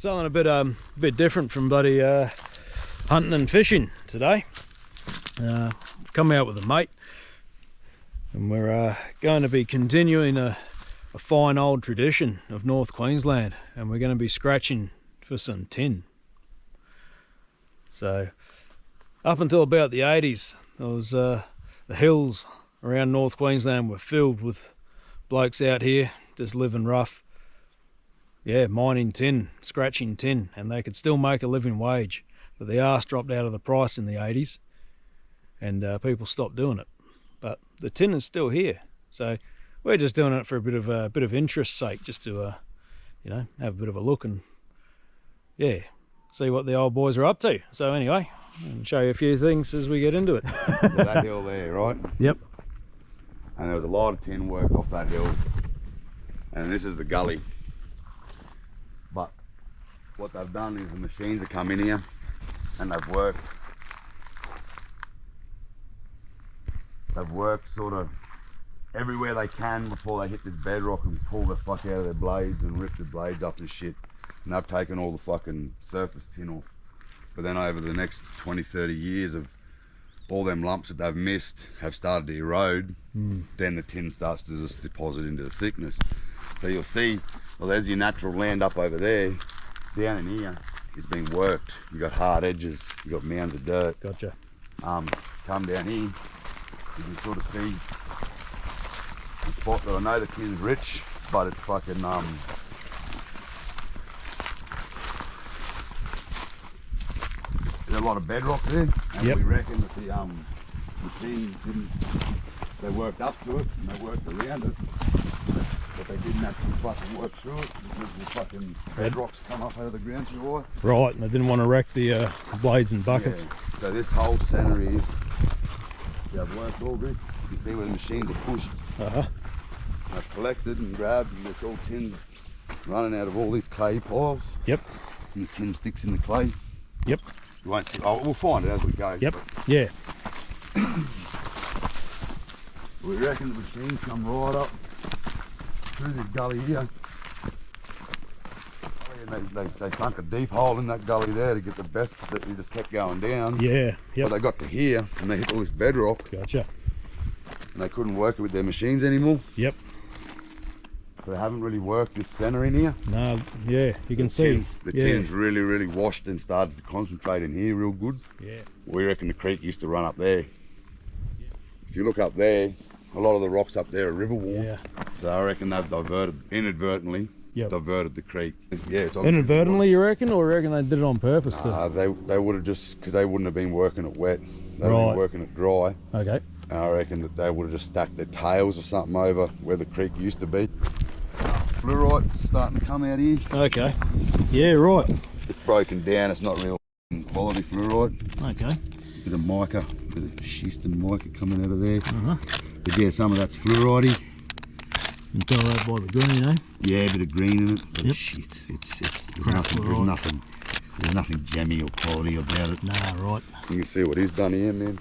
Something a bit different from bloody hunting and fishing today. Come out with a mate, and we're going to be continuing a fine old tradition of North Queensland, and we're going to be scratching for some tin. So up until about the 80s, there was the hills around North Queensland were filled with blokes out here just living rough. Yeah, mining tin, scratching tin, and they could still make a living wage. But the arse dropped out of the price in the 80s, and people stopped doing it. But the tin is still here, so we're just doing it for a bit of interest sake, just to you know, have a bit of a look and yeah, see what the old boys are up to. So anyway, I'll show you a few things as we get into it. So that hill there, right? Yep. And there was a lot of tin work off that hill, and this is the gully. But what they've done is the machines have come in here and they've worked sort of everywhere they can before they hit this bedrock and pull the fuck out of their blades and rip the blades up and shit. And they've taken all the fucking surface tin off. But then over the next 20-30 years of all them lumps that they've missed have started to erode, then the tin starts to just deposit into the thickness. So you'll see, well, there's your natural land up over there. Down in here is being worked. You got hard edges, you got mounds of dirt. Gotcha. Come down here, you can sort of see the spot that I know the tin's rich, but it's fucking there's a lot of bedrock there, and we reckon that the machine didn't. They worked up to it and they worked around it, but they didn't actually fucking work through it because the fucking bedrocks come up out of the ground too high. Right, and they didn't want to wreck the blades and buckets. Yeah. So this whole centre here, they've worked all this. You can see where the machines are pushed. They've collected and grabbed, and there's all tin running out of all these clay piles. Yep. And the tin sticks in the clay. Yep. You won't see. Oh, we'll find it as we go. Yep. Yeah. We reckon the machines come right up through this gully here. They sunk a deep hole in that gully there to get the best that we just kept going down. Yeah. Yep. But they got to here and they hit all this bedrock. Gotcha. And they couldn't work it with their machines anymore. Yep. So they haven't really worked this centre in here. No, yeah, you can see. The tin's really washed and started to concentrate in here real good. Yeah. We reckon the creek used to run up there. If you look up there, a lot of the rocks up there are river worn. Yeah. So I reckon they've inadvertently diverted the creek. Yeah, it's inadvertently, you reckon, or you reckon they did it on purpose? They would have just, because they wouldn't have been working it wet. They would have been working it dry. Okay. And I reckon that they would have just stacked their tails or something over where the creek used to be. Fluorite's starting to come out here. Okay. Yeah, right. It's broken down, it's not real quality fluorite. Okay. Bit of mica, bit of schist and mica coming out of there. But yeah, some of that's fluorite. You can tell that by the green, eh? Yeah, a bit of green in it. But shit, there's nothing jammy or quality about it. Nah, right. You can see what he's done here, man.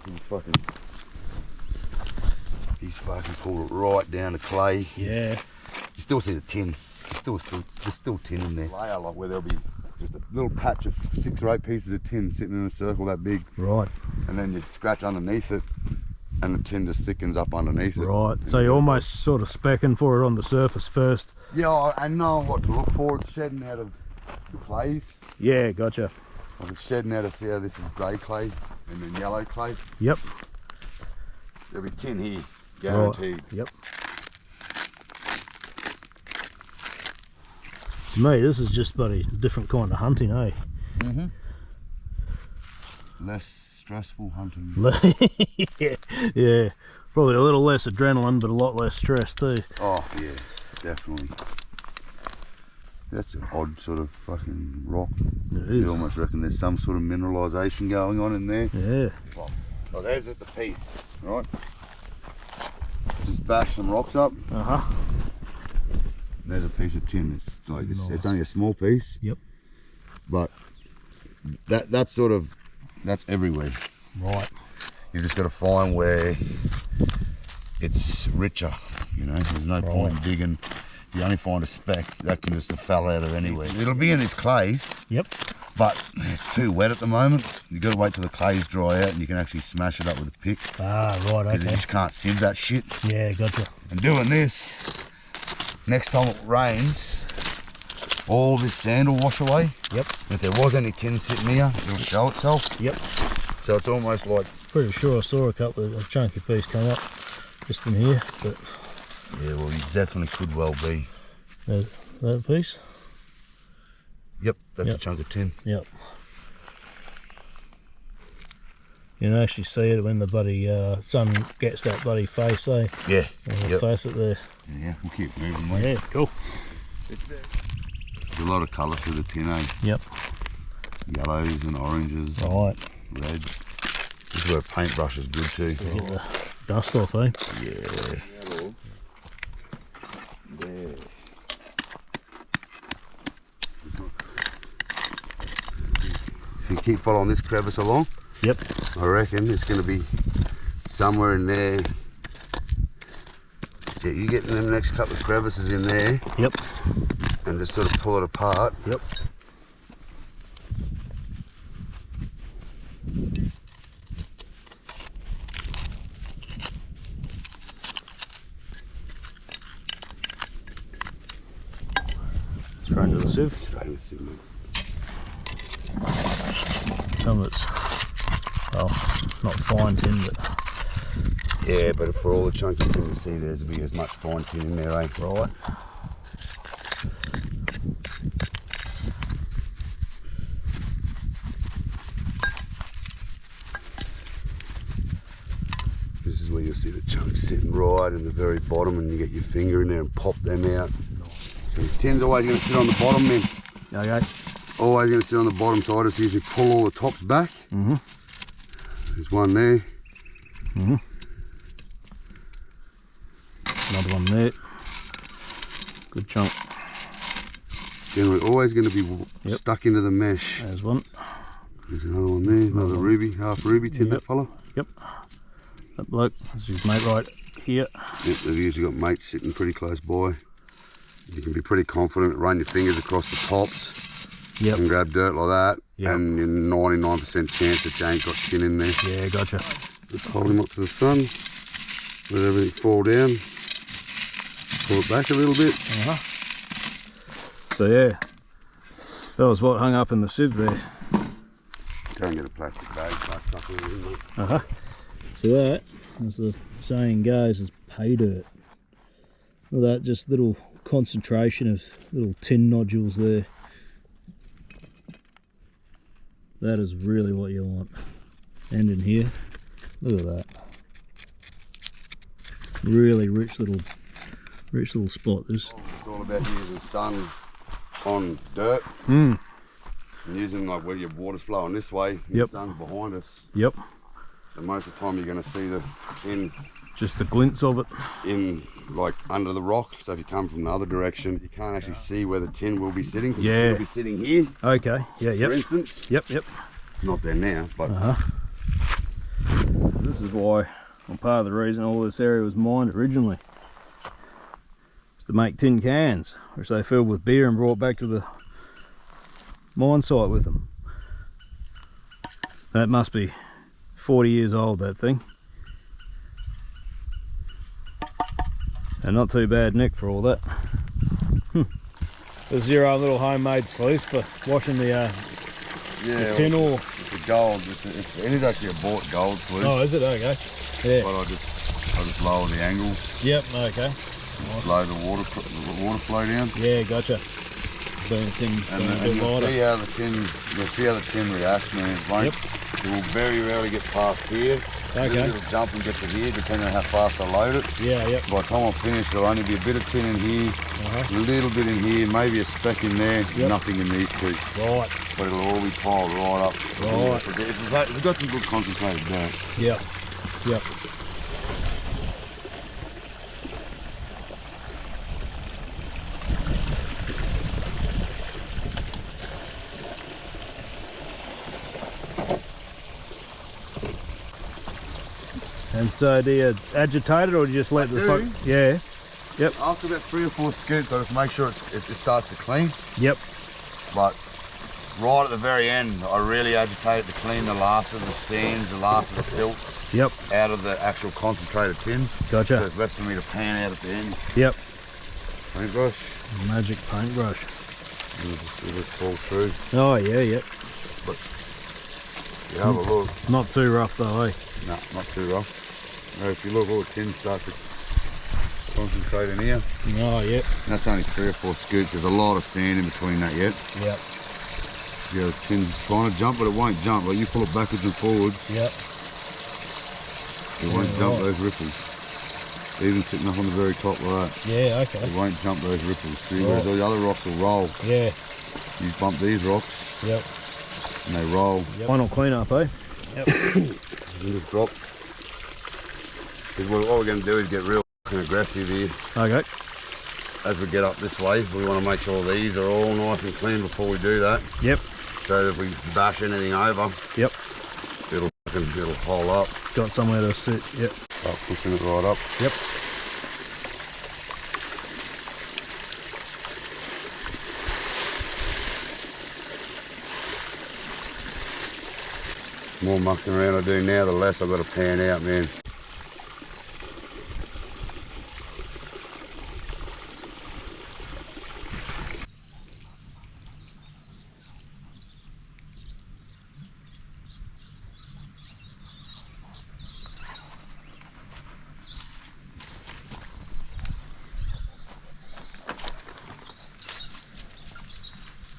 He's fucking pulled it right down to clay. Yeah. You still see the tin. There's still tin in there. Layer, like where there'll be just a little patch of 6 or 8 pieces of tin sitting in a circle that big. Right. And then you scratch underneath it, and the tin just thickens up underneath it. Right. So you're almost sort of specking for it on the surface first. Yeah, I know what to look for. It's shedding out of the clays. Yeah, gotcha. Like it's shedding out of, see how this is grey clay and then yellow clay. Yep. There'll be tin here, guaranteed. Right. Yep. To me, this is just bloody different kind of hunting, eh? Less stressful hunting. Yeah. Probably a little less adrenaline, but a lot less stress too. Oh yeah, definitely. That's an odd sort of fucking rock. It is. You almost reckon there's some sort of mineralisation going on in there. Yeah. Well, there's just a piece, right? Just bash some rocks up. There's a piece of tin. It's like it's only a small piece. Yep. But that's everywhere. Right. You just got to find where it's richer. You know, there's no point in digging. you only find a speck, that can just have fell out of anywhere. It'll be in this clays. Yep. But it's too wet at the moment. You've got to wait till the clays dry out and you can actually smash it up with a pick. Ah, right, okay. Because you just can't sieve that shit. Yeah, gotcha. And doing this, next time it rains, all this sand will wash away. Yep. If there was any tin sitting here, it'll show itself. Yep. So it's almost like... Pretty sure I saw a couple of a chunky piece come up just in here, but... Yeah, well, you definitely could well be. There's that piece? Yep, that's a chunk of tin. Yep. You can actually see it when the bloody sun gets that bloody face, eh? Yeah. Face it there. Yeah, we'll keep moving, mate. Yeah, cool. There's a lot of colour through the tin, eh? Yep. Yellows and oranges. Right. Reds. This is where a paintbrush is good too. To get the dust off, eh? Yeah. There. If you keep following this crevice along, Yep. I reckon it's going to be somewhere in there. Yeah, you get in the next couple of crevices in there. Yep. And just sort of pull it apart. Yep. Straight into the sieve. Straight in the sieve, mate. Some of it's, well, not fine tin, but... Yeah, but for all the chunks of tin you see, there's be as much fine tin in there, eh? Right. This is where you'll see the chunks sitting right in the very bottom, and you get your finger in there and pop them out. So the tin's always going to sit on the bottom then. Okay. Always going to sit on the bottom, so I just usually pull all the tops back. Mm-hmm. There's one there. Mm-hmm. Another one there. Good chunk. Generally always going to be stuck into the mesh. There's one. There's another one there, another ruby, half ruby tin, that fella. Yep. That bloke, that's his mate right here. Yep, they've usually got mates sitting pretty close by. You can be pretty confident, run your fingers across the tops. Yep. And grab dirt like that, yep. And you're 99% chance that you ain't got tin in there. Yeah, gotcha. Just hold him up to the sun, let everything fall down, pull it back a little bit. So yeah, that was what hung up in the sieve there. Go and get a plastic bag, start tucking it in, mate. So that, as the saying goes, is pay dirt. Well, that just little concentration of little tin nodules there. That is really what you want. And in here, look at that. Really rich little spot. This. It's all about using sun on dirt. Mm. And using like where your water's flowing this way, and Yep. the sun's behind us. Yep. So most of the time you're going to see the tin Just the glints of it. in like under the rock. So if you come from the other direction, you can't actually see where the tin will be sitting. 'Cause Yeah. the tin will be sitting here. Okay. Yeah. Yep. For instance. Yep. Yep. It's not there now, but This is why, well, part of the reason all this area was mined originally, was to make tin cans, which they filled with beer and brought back to the mine site with them. That must be 40 years old, that thing. And not too bad, Nick, for all that. There's your own little homemade sluice for washing the tin ore. It's a gold. It is actually a bought gold sluice. Oh, is it? Okay. Yeah. But I just lower the angle, Yep. Okay. slow the water flow down. Yeah. Gotcha. Burn things. And you'll see how the tin reacts, man. It will very rarely get past here. Okay. It'll jump and get to here, depending on how fast I load it. Yeah. Yep. By the time I'm finished, there'll only be a bit of tin in here, a little bit in here, maybe a speck in there, nothing in these two. Right. But it'll all be piled right up. Right. We've got some good concentrated dirt. Yep. Yep. And so do you agitate it or do you just let the fuck? Yeah. Yep. After about 3 or 4 scoops, I just make sure it starts to clean. Yep. But right at the very end, I really agitate it to clean the last of the sands, the last of the silts. Yep. Out of the actual concentrated tin. Gotcha. So it's less for me to pan out at the end. Yep. Paintbrush. Magic paintbrush. It'll just fall through. Oh yeah, yep. But you have a look. Not too rough though, eh? No, not too rough. Now if you look, all the tin starts to concentrate in here. Oh yep. And that's only 3 or 4 scoops. There's a lot of sand in between that yet. Yep. Yeah, the tin's trying to jump, but it won't jump. Like you pull it backwards and forwards, Yep. it won't jump those ripples. Even sitting up on the very top like that. Yeah, okay. It won't jump those ripples. See, whereas all the other rocks will roll. Yeah. You bump these rocks Yep. and they roll. Yep. Final clean up, eh? Yep. You just drop. Because what we're going to do is get real aggressive here. Okay. As we get up this way, we want to make sure these are all nice and clean before we do that. Yep. So that if we bash anything over, Yep. it'll hole up. Got somewhere to sit. Yep. Start pushing it right up. Yep. The more mucking around I do now, the less I've got to pan out, man.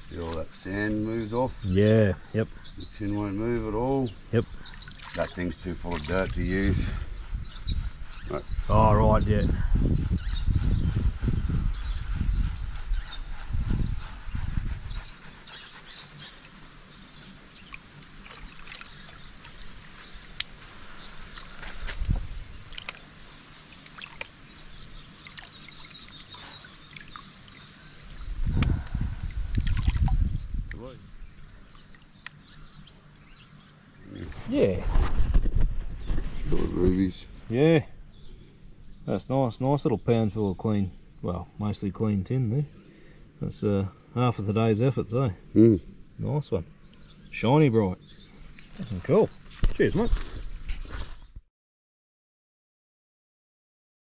See all that sand moves off. Yeah. Yep. The tin won't move at all. Yep. That thing's too full of dirt to use. Right. Oh right. Yeah. Yeah. Full of rubies. Yeah. That's nice. Nice little pound full of clean, well, mostly clean tin there. That's half of today's efforts, eh? Mm. Nice one. Shiny bright. Cool. Cheers, mate.